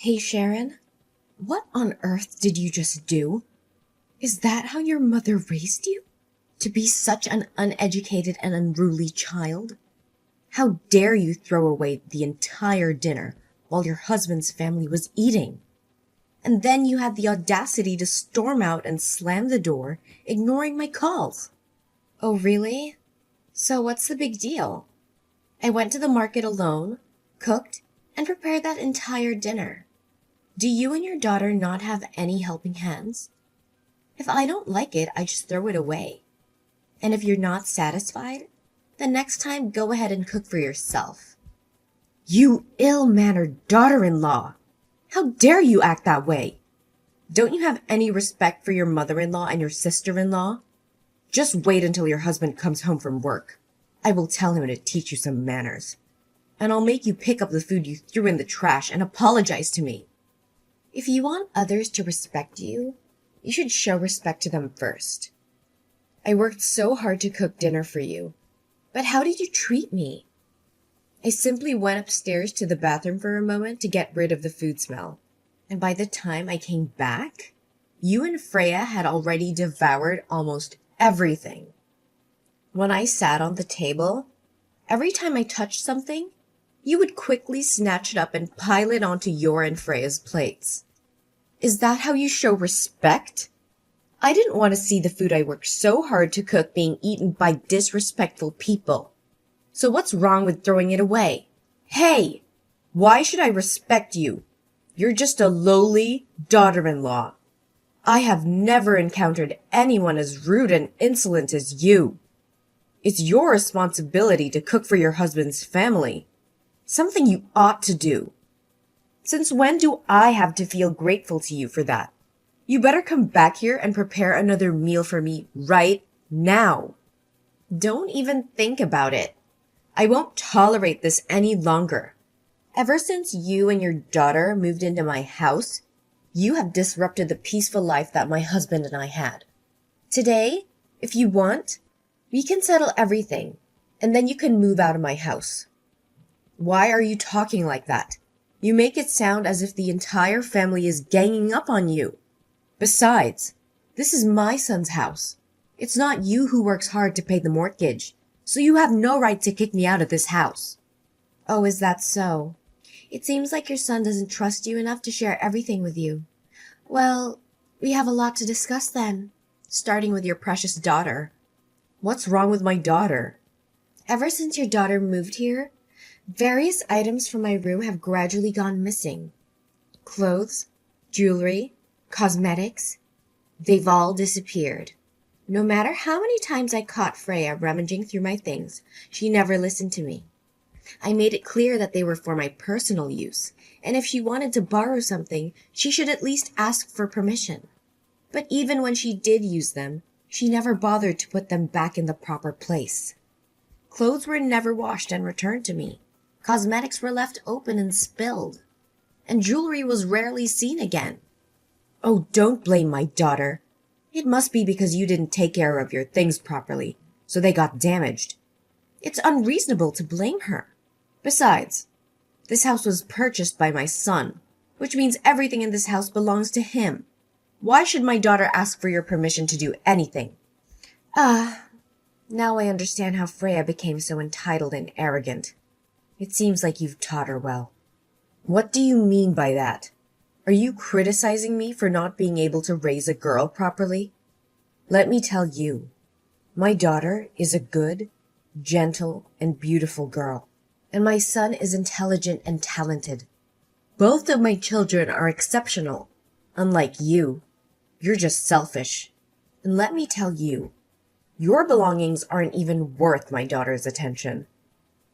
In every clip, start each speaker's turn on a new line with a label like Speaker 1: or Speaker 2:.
Speaker 1: Hey Sharon, what on earth did you just do? Is that how your mother raised you? To be such an uneducated and unruly child? How dare you throw away the entire dinner while your husband's family was eating? And then you had the audacity to storm out and slam the door, ignoring my calls. Oh, really? So what's the big deal? I went to the market alone, cooked, and prepared that entire dinner. Do you and your daughter not have any helping hands? If I don't like it, I just throw it away. And if you're not satisfied, then next time go ahead and cook for yourself. You ill-mannered daughter-in-law! How dare you act that way? Don't you have any respect for your mother-in-law and your sister-in-law? Just wait until your husband comes home from work. I will tell him to teach you some manners. And I'll make you pick up the food you threw in the trash and apologize to me. If you want others to respect you, you should show respect to them first. I worked so hard to cook dinner for you, but how did you treat me? I simply went upstairs to the bathroom for a moment to get rid of the food smell. And by the time I came back, you and Freya had already devoured almost everything. When I sat on the table, every time I touched something, you would quickly snatch it up and pile it onto your and Freya's plates. Is that how you show respect? I didn't want to see the food I worked so hard to cook being eaten by disrespectful people. So what's wrong with throwing it away? Hey! Why should I respect you? You're just a lowly daughter-in-law. I have never encountered anyone as rude and insolent as you. It's your responsibility to cook for your husband's family. Something you ought to do. Since when do I have to feel grateful to you for that? You better come back here and prepare another meal for me right now. Don't even think about it. I won't tolerate this any longer. Ever since you and your daughter moved into my house, you have disrupted the peaceful life that my husband and I had. Today, if you want, we can settle everything, and then you can move out of my house. Why are you talking like that? You make it sound as if the entire family is ganging up on you. Besides, this is my son's house. It's not you who works hard to pay the mortgage, so you have no right to kick me out of this house. Oh, is that so? It seems like your son doesn't trust you enough to share everything with you. Well, we have a lot to discuss then, starting with your precious daughter. What's wrong with my daughter? Ever since your daughter moved here, various items from my room have gradually gone missing. Clothes, jewelry, cosmetics, they've all disappeared. No matter how many times I caught Freya rummaging through my things, she never listened to me. I made it clear that they were for my personal use, and if she wanted to borrow something, she should at least ask for permission. But even when she did use them, she never bothered to put them back in the proper place. Clothes were never washed and returned to me. Cosmetics were left open and spilled. And jewelry was rarely seen again. Oh, don't blame my daughter. It must be because you didn't take care of your things properly, so they got damaged. It's unreasonable to blame her. Besides, this house was purchased by my son, which means everything in this house belongs to him. Why should my daughter ask for your permission to do anything? Now I understand how Freya became so entitled and arrogant. It seems like you've taught her well. What do you mean by that? Are you criticizing me for not being able to raise a girl properly? Let me tell you, my daughter is a good, gentle, and beautiful girl, and my son is intelligent and talented. Both of my children are exceptional. Unlike you, you're just selfish. And let me tell you, your belongings aren't even worth my daughter's attention.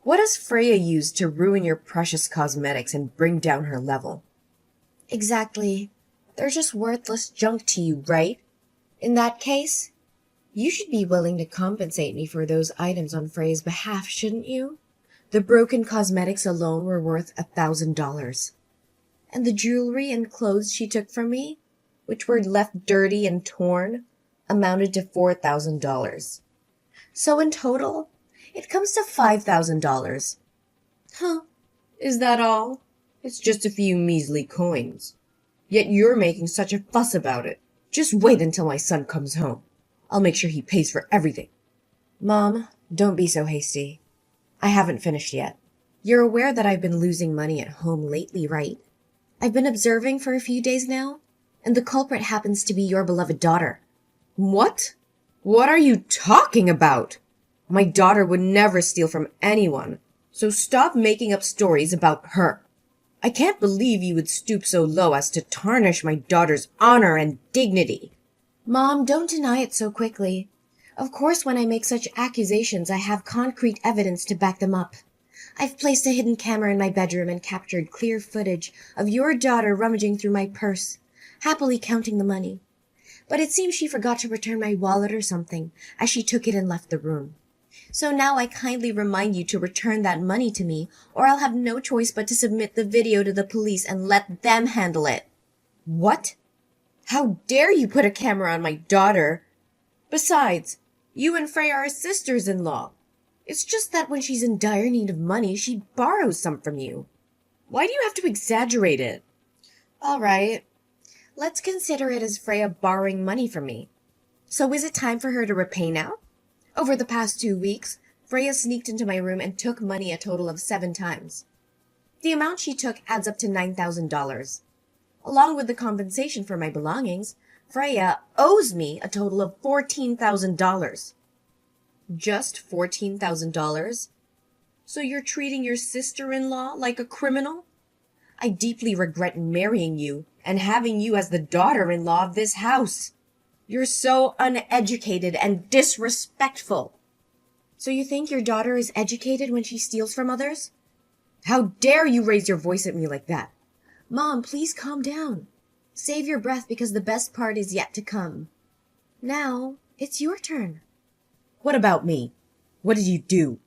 Speaker 1: What has Freya used to ruin your precious cosmetics and bring down her level? Exactly. They're just worthless junk to you, right? In that case, you should be willing to compensate me for those items on Freya's behalf, shouldn't you? The broken cosmetics alone were worth $1,000. And the jewelry and clothes she took from me, which were left dirty and torn, amounted to $4,000. So in total, it comes to $5,000. Huh, is that all? It's just a few measly coins. Yet you're making such a fuss about it. Just wait until my son comes home. I'll make sure he pays for everything. Mom, don't be so hasty. I haven't finished yet. You're aware that I've been losing money at home lately, right? I've been observing for a few days now, and the culprit happens to be your beloved daughter. What? What are you talking about? My daughter would never steal from anyone, so stop making up stories about her. I can't believe you would stoop so low as to tarnish my daughter's honor and dignity. Mom, don't deny it so quickly. Of course, when I make such accusations, I have concrete evidence to back them up. I've placed a hidden camera in my bedroom and captured clear footage of your daughter rummaging through my purse, happily counting the money. But it seems she forgot to return my wallet or something, as she took it and left the room. So now I kindly remind you to return that money to me, or I'll have no choice but to submit the video to the police and let them handle it. What? How dare you put a camera on my daughter? Besides, you and Freya are sisters-in-law. It's just that when she's in dire need of money, she borrows some from you. Why do you have to exaggerate it? All right. Let's consider it as Freya borrowing money from me. So is it time for her to repay now? Over the past 2 weeks, Freya sneaked into my room and took money a total of 7 times. The amount she took adds up to $9,000. Along with the compensation for my belongings, Freya owes me a total of $14,000. Just $14,000? So you're treating your sister-in-law like a criminal? I deeply regret marrying you and having you as the daughter-in-law of this house. You're so uneducated and disrespectful. So you think your daughter is educated when she steals from others? How dare you raise your voice at me like that? Mom, please calm down. Save your breath because the best part is yet to come. Now, it's your turn. What about me? What did you do?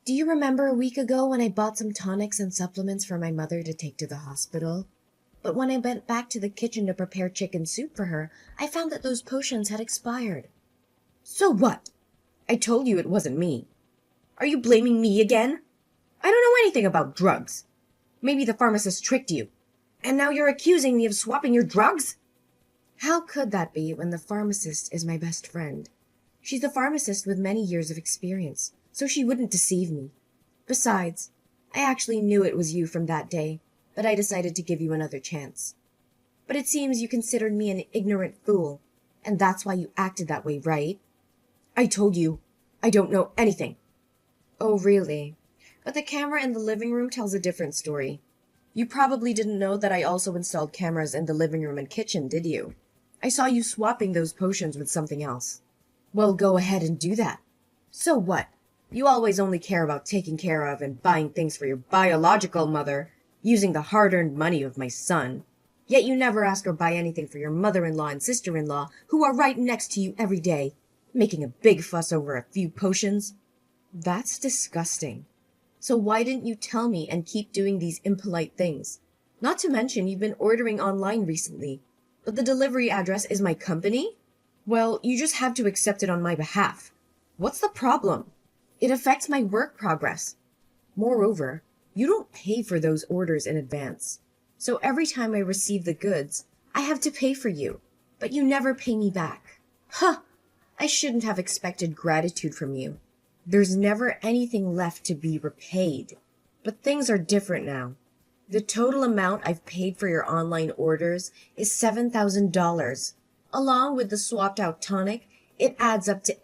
Speaker 1: Do you remember a week ago when I bought some tonics and supplements for my mother to take to the hospital? But when I went back to the kitchen to prepare chicken soup for her, I found that those potions had expired. So what? I told you it wasn't me. Are you blaming me again? I don't know anything about drugs. Maybe the pharmacist tricked you. And now you're accusing me of swapping your drugs? How could that be when the pharmacist is my best friend? She's a pharmacist with many years of experience, so she wouldn't deceive me. Besides, I actually knew it was you from that day, but I decided to give you another chance. But it seems you considered me an ignorant fool, and that's why you acted that way, right? I told you, I don't know anything. Oh, really? But the camera in the living room tells a different story. You probably didn't know that I also installed cameras in the living room and kitchen, did you? I saw you swapping those potions with something else. Well, go ahead and do that. So what? You always only care about taking care of and buying things for your biological mother, using the hard-earned money of my son. Yet you never ask or buy anything for your mother-in-law and sister-in-law, who are right next to you every day, making a big fuss over a few potions. That's disgusting. So why didn't you tell me and keep doing these impolite things? Not to mention you've been ordering online recently, but the delivery address is my company? Well, you just have to accept it on my behalf. What's the problem? It affects my work progress. Moreover, you don't pay for those orders in advance. So every time I receive the goods, I have to pay for you, but you never pay me back. Huh! I shouldn't have expected gratitude from you. There's never anything left to be repaid. But things are different now. The total amount I've paid for your online orders is $7,000. Along with the swapped out tonic, it adds up to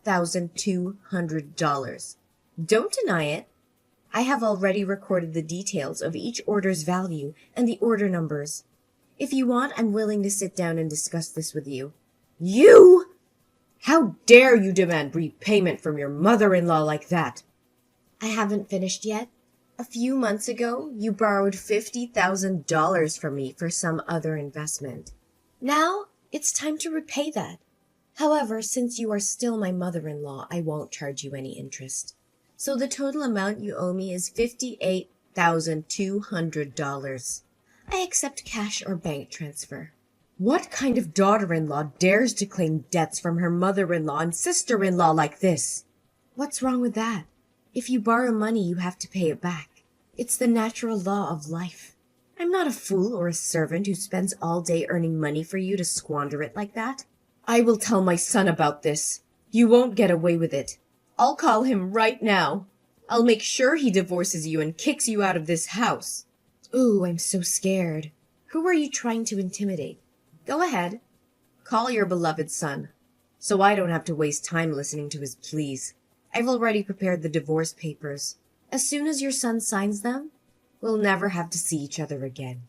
Speaker 1: $8,200. Don't deny it. I have already recorded the details of each order's value and the order numbers. If you want, I'm willing to sit down and discuss this with you. You? How dare you demand repayment from your mother-in-law like that? I haven't finished yet. A few months ago, you borrowed $50,000 from me for some other investment. Now, it's time to repay that. However, since you are still my mother-in-law, I won't charge you any interest. So the total amount you owe me is $58,200. I accept cash or bank transfer. What kind of daughter-in-law dares to claim debts from her mother-in-law and sister-in-law like this? What's wrong with that? If you borrow money, you have to pay it back. It's the natural law of life. I'm not a fool or a servant who spends all day earning money for you to squander it like that. I will tell my son about this. You won't get away with it. I'll call him right now. I'll make sure he divorces you and kicks you out of this house. Ooh, I'm so scared. Who are you trying to intimidate? Go ahead. Call your beloved son, so I don't have to waste time listening to his pleas. I've already prepared the divorce papers. As soon as your son signs them, we'll never have to see each other again.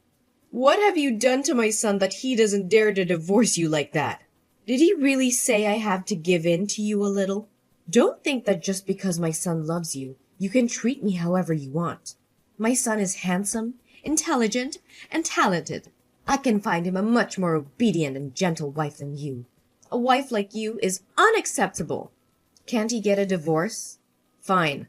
Speaker 1: What have you done to my son that he doesn't dare to divorce you like that? Did he really say I have to give in to you a little? Don't think that just because my son loves you, you can treat me however you want. My son is handsome, intelligent, and talented. I can find him a much more obedient and gentle wife than you. A wife like you is unacceptable. Can't he get a divorce? Fine.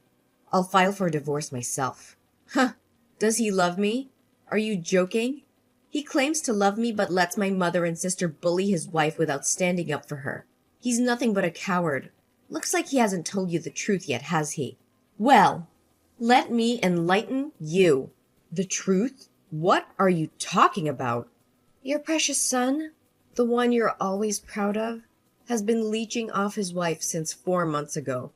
Speaker 1: I'll file for a divorce myself. Huh. Does he love me? Are you joking? He claims to love me but lets my mother and sister bully his wife without standing up for her. He's nothing but a coward. Looks like he hasn't told you the truth yet, has he? Well, let me enlighten you. The truth? What are you talking about? Your precious son, the one you're always proud of, has been leeching off his wife since 4 months ago.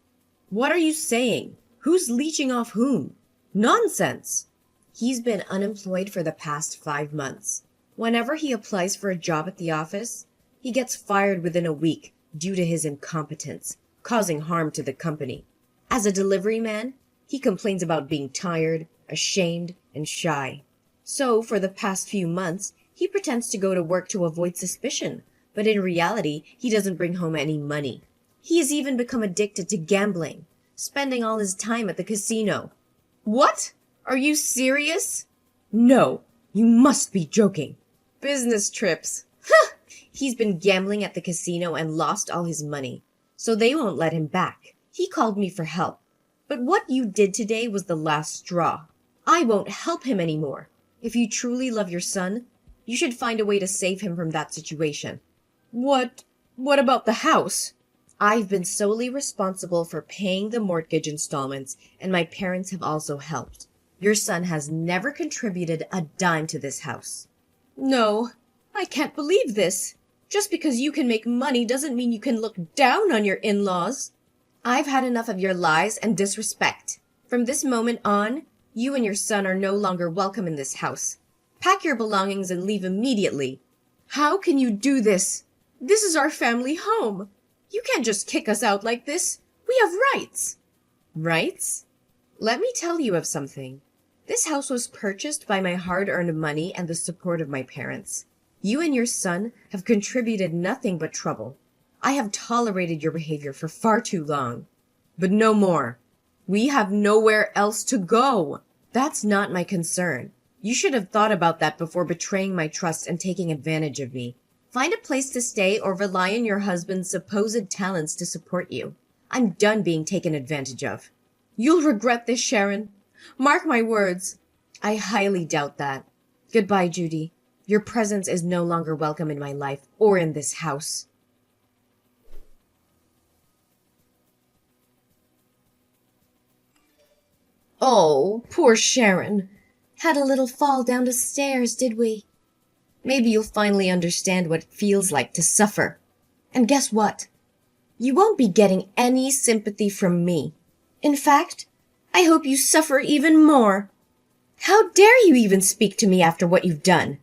Speaker 1: What are you saying? Who's leeching off whom? Nonsense! He's been unemployed for the past 5 months. Whenever he applies for a job at the office, he gets fired within a week due to his incompetence, causing harm to the company. As a delivery man, he complains about being tired, ashamed, and shy. So, for the past few months, he pretends to go to work to avoid suspicion, but in reality, he doesn't bring home any money. He has even become addicted to gambling, spending all his time at the casino. What? Are you serious? No, you must be joking. Business trips. Huh! He's been gambling at the casino and lost all his money, so they won't let him back. He called me for help. But what you did today was the last straw. I won't help him anymore. If you truly love your son, you should find a way to save him from that situation. What about the house? I've been solely responsible for paying the mortgage installments, and my parents have also helped. Your son has never contributed a dime to this house. No, I can't believe this. Just because you can make money doesn't mean you can look down on your in-laws. I've had enough of your lies and disrespect. From this moment on, you and your son are no longer welcome in this house. Pack your belongings and leave immediately. How can you do this? This is our family home. You can't just kick us out like this. We have rights. Rights? Let me tell you of something. This house was purchased by my hard-earned money and the support of my parents. You and your son have contributed nothing but trouble. I have tolerated your behavior for far too long. But no more. We have nowhere else to go. That's not my concern. You should have thought about that before betraying my trust and taking advantage of me. Find a place to stay or rely on your husband's supposed talents to support you. I'm done being taken advantage of. You'll regret this, Sharon. Mark my words. I highly doubt that. Goodbye, Judy. Your presence is no longer welcome in my life or in this house. Oh, poor Sharon. Had a little fall down the stairs, did we? Maybe you'll finally understand what it feels like to suffer. And guess what? You won't be getting any sympathy from me. In fact, I hope you suffer even more. How dare you even speak to me after what you've done?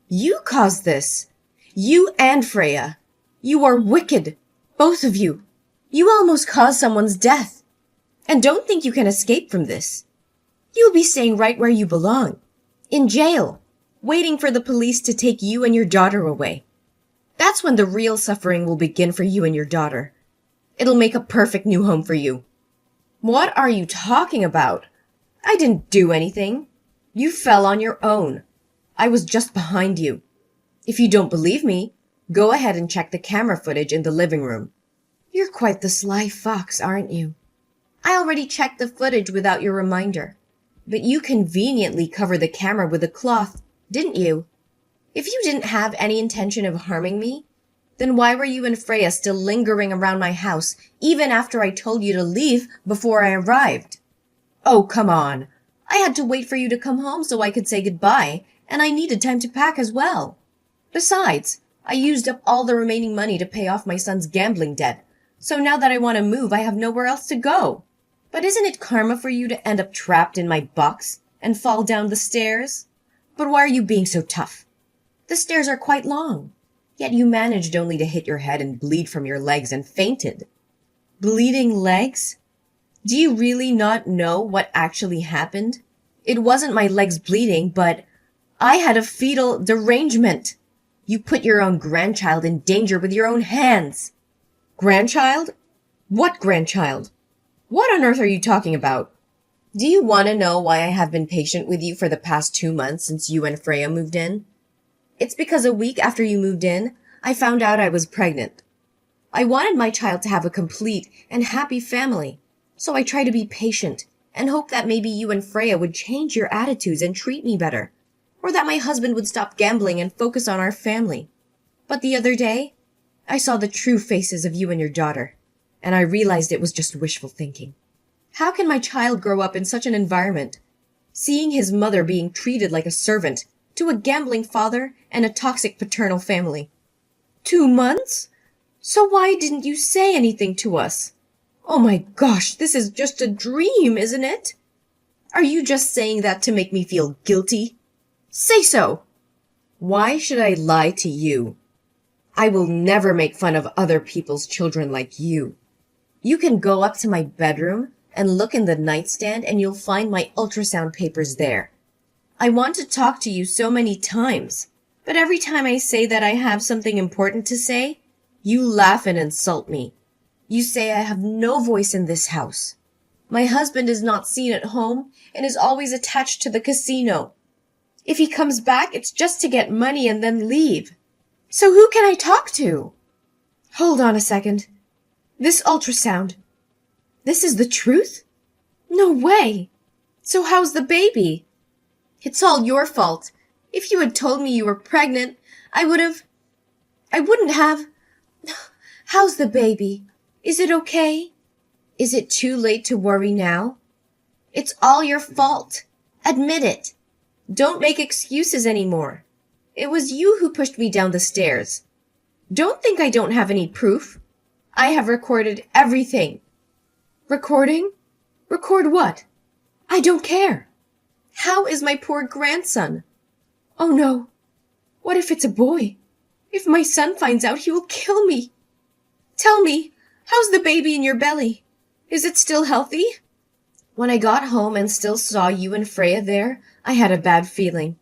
Speaker 1: You caused this. You and Freya. You are wicked. Both of you. You almost caused someone's death. And don't think you can escape from this. You'll be staying right where you belong. In jail. Waiting for the police to take you and your daughter away. That's when the real suffering will begin for you and your daughter. It'll make a perfect new home for you. What are you talking about? I didn't do anything. You fell on your own. I was just behind you. If you don't believe me, go ahead and check the camera footage in the living room. You're quite the sly fox, aren't you? I already checked the footage without your reminder. But you conveniently covered the camera with a cloth, didn't you? If you didn't have any intention of harming me, then why were you and Freya still lingering around my house even after I told you to leave before I arrived? Oh, come on. I had to wait for you to come home so I could say goodbye, and I needed time to pack as well. Besides, I used up all the remaining money to pay off my son's gambling debt, so now that I want to move, I have nowhere else to go. But isn't it karma for you to end up trapped in my box and fall down the stairs? But why are you being so tough? The stairs are quite long, yet you managed only to hit your head and bleed from your legs and fainted. Bleeding legs? Do you really not know what actually happened? It wasn't my legs bleeding, but I had a fetal derangement. You put your own grandchild in danger with your own hands. Grandchild? What grandchild? What on earth are you talking about? Do you want to know why I have been patient with you for the past 2 months since you and Freya moved in? It's because a week after you moved in, I found out I was pregnant. I wanted my child to have a complete and happy family, so I tried to be patient and hope that maybe you and Freya would change your attitudes and treat me better, or that my husband would stop gambling and focus on our family. But the other day, I saw the true faces of you and your daughter, and I realized it was just wishful thinking. How can my child grow up in such an environment, seeing his mother being treated like a servant to a gambling father and a toxic paternal family? 2 months? So why didn't you say anything to us? Oh my gosh, this is just a dream, isn't it? Are you just saying that to make me feel guilty? Say so! Why should I lie to you? I will never make fun of other people's children like you. You can go up to my bedroom and look in the nightstand and you'll find my ultrasound papers there. I want to talk to you so many times, but every time I say that I have something important to say, you laugh and insult me. You say I have no voice in this house. My husband is not seen at home and is always attached to the casino. If he comes back, it's just to get money and then leave. So who can I talk to? Hold on a second. This ultrasound. This is the truth? No way. So how's the baby? It's all your fault. If you had told me you were pregnant, I wouldn't have. How's the baby? Is it okay? Is it too late to worry now? It's all your fault. Admit it. Don't make excuses anymore. It was you who pushed me down the stairs. Don't think I don't have any proof. I have recorded everything. Recording? Record what? I don't care. How is my poor grandson? Oh no. What if it's a boy? If my son finds out, he will kill me. Tell me, how's the baby in your belly? Is it still healthy? When I got home and still saw you and Freya there, I had a bad feeling.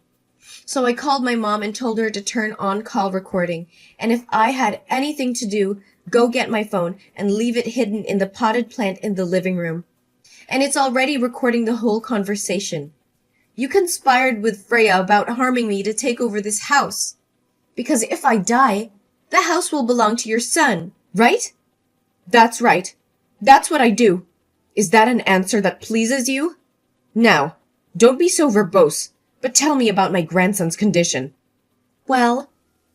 Speaker 1: So I called my mom and told her to turn on call recording, and if I had anything to do, go get my phone and leave it hidden in the potted plant in the living room. And it's already recording the whole conversation. You conspired with Freya about harming me to take over this house. Because if I die, the house will belong to your son, right? That's right. That's what I do. Is that an answer that pleases you? Now, don't be so verbose, but tell me about my grandson's condition. Well,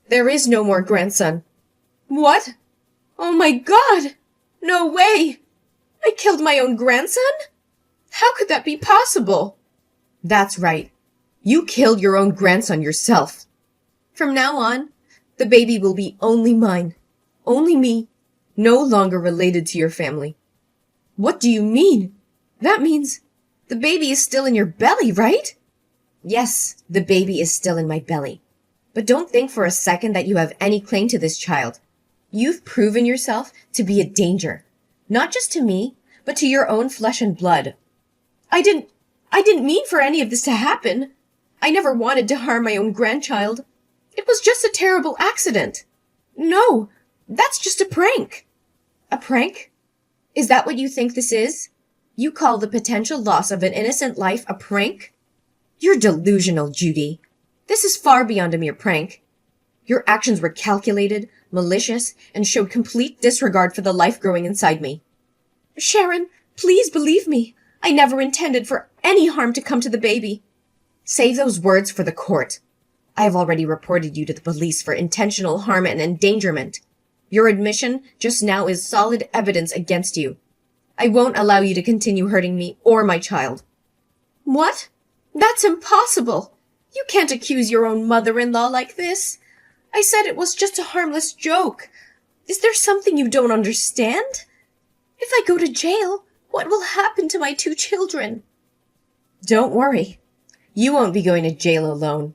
Speaker 1: there is no more grandson. What? Oh my God! No way! I killed my own grandson? How could that be possible? That's right. You killed your own grandson yourself. From now on, the baby will be only mine. Only me. No longer related to your family. What do you mean? That means the baby is still in your belly, right? Yes, the baby is still in my belly. But don't think for a second that you have any claim to this child. You've proven yourself to be a danger. Not just to me, but to your own flesh and blood. I didn't mean for any of this to happen. I never wanted to harm my own grandchild. It was just a terrible accident. No, that's just a prank. A prank? Is that what you think this is? You call the potential loss of an innocent life a prank? You're delusional, Judy. This is far beyond a mere prank. Your actions were calculated, malicious, and showed complete disregard for the life growing inside me. Sharon, please believe me. I never intended for any harm to come to the baby. Save those words for the court. I have already reported you to the police for intentional harm and endangerment. Your admission just now is solid evidence against you. I won't allow you to continue hurting me or my child. What? That's impossible. You can't accuse your own mother-in-law like this. I said it was just a harmless joke. Is there something you don't understand? If I go to jail, what will happen to my 2 children? Don't worry. You won't be going to jail alone.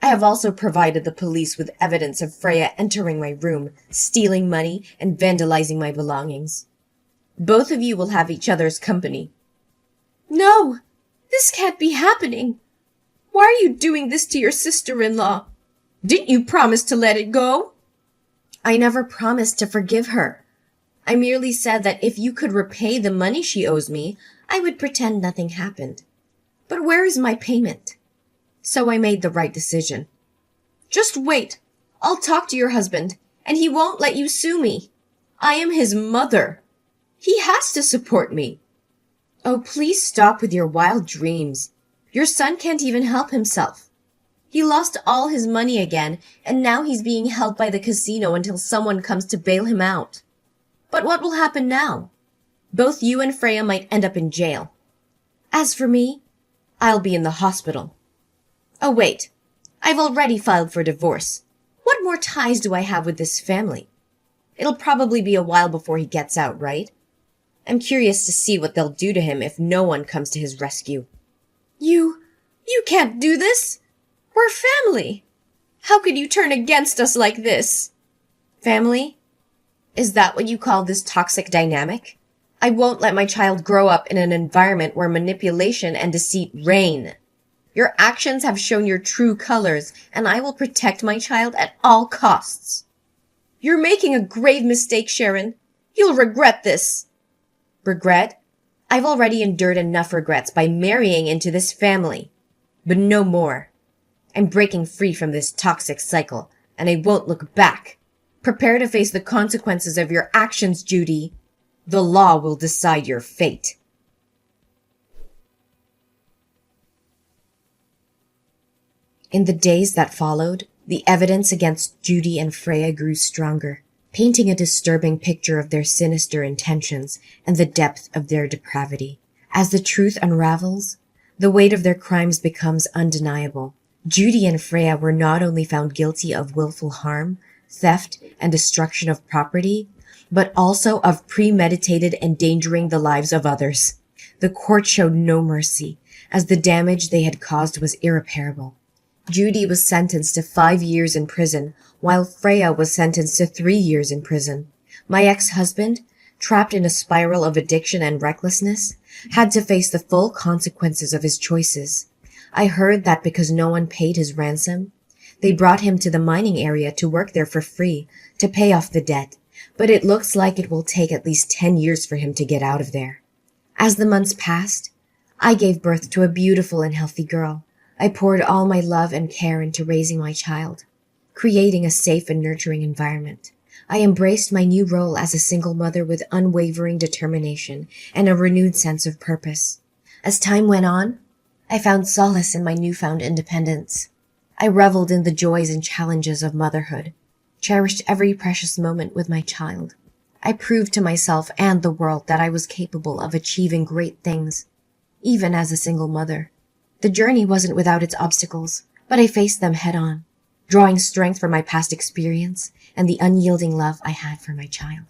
Speaker 1: I have also provided the police with evidence of Freya entering my room, stealing money, and vandalizing my belongings. Both of you will have each other's company. No, this can't be happening. Why are you doing this to your sister-in-law? Didn't you promise to let it go? I never promised to forgive her. I merely said that if you could repay the money she owes me, I would pretend nothing happened. But where is my payment? So I made the right decision. Just wait. I'll talk to your husband, and he won't let you sue me. I am his mother. He has to support me. Oh, please stop with your wild dreams. Your son can't even help himself. He lost all his money again, and now he's being held by the casino until someone comes to bail him out. But what will happen now? Both you and Freya might end up in jail. As for me, I'll be in the hospital. Oh, wait. I've already filed for divorce. What more ties do I have with this family? It'll probably be a while before he gets out, right? I'm curious to see what they'll do to him if no one comes to his rescue. You can't do this. We're family. How could you turn against us like this? Family? Is that what you call this toxic dynamic? I won't let my child grow up in an environment where manipulation and deceit reign. Your actions have shown your true colors, and I will protect my child at all costs. You're making a grave mistake, Sharon. You'll regret this. Regret? I've already endured enough regrets by marrying into this family. But no more. I'm breaking free from this toxic cycle, and I won't look back. Prepare to face the consequences of your actions, Judy. The law will decide your fate. In the days that followed, the evidence against Judy and Freya grew stronger, painting a disturbing picture of their sinister intentions and the depth of their depravity. As the truth unravels, the weight of their crimes becomes undeniable. Judy and Freya were not only found guilty of willful harm, theft, and destruction of property, but also of premeditated endangering the lives of others. The court showed no mercy, as the damage they had caused was irreparable. Judy was sentenced to 5 years in prison, while Freya was sentenced to 3 years in prison. My ex-husband, trapped in a spiral of addiction and recklessness, had to face the full consequences of his choices. I heard that because no one paid his ransom, they brought him to the mining area to work there for free, to pay off the debt, but it looks like it will take at least 10 years for him to get out of there. As the months passed, I gave birth to a beautiful and healthy girl. I poured all my love and care into raising my child, creating a safe and nurturing environment. I embraced my new role as a single mother with unwavering determination and a renewed sense of purpose. As time went on, I found solace in my newfound independence. I reveled in the joys and challenges of motherhood, cherished every precious moment with my child. I proved to myself and the world that I was capable of achieving great things, even as a single mother. The journey wasn't without its obstacles, but I faced them head on, drawing strength from my past experience and the unyielding love I had for my child.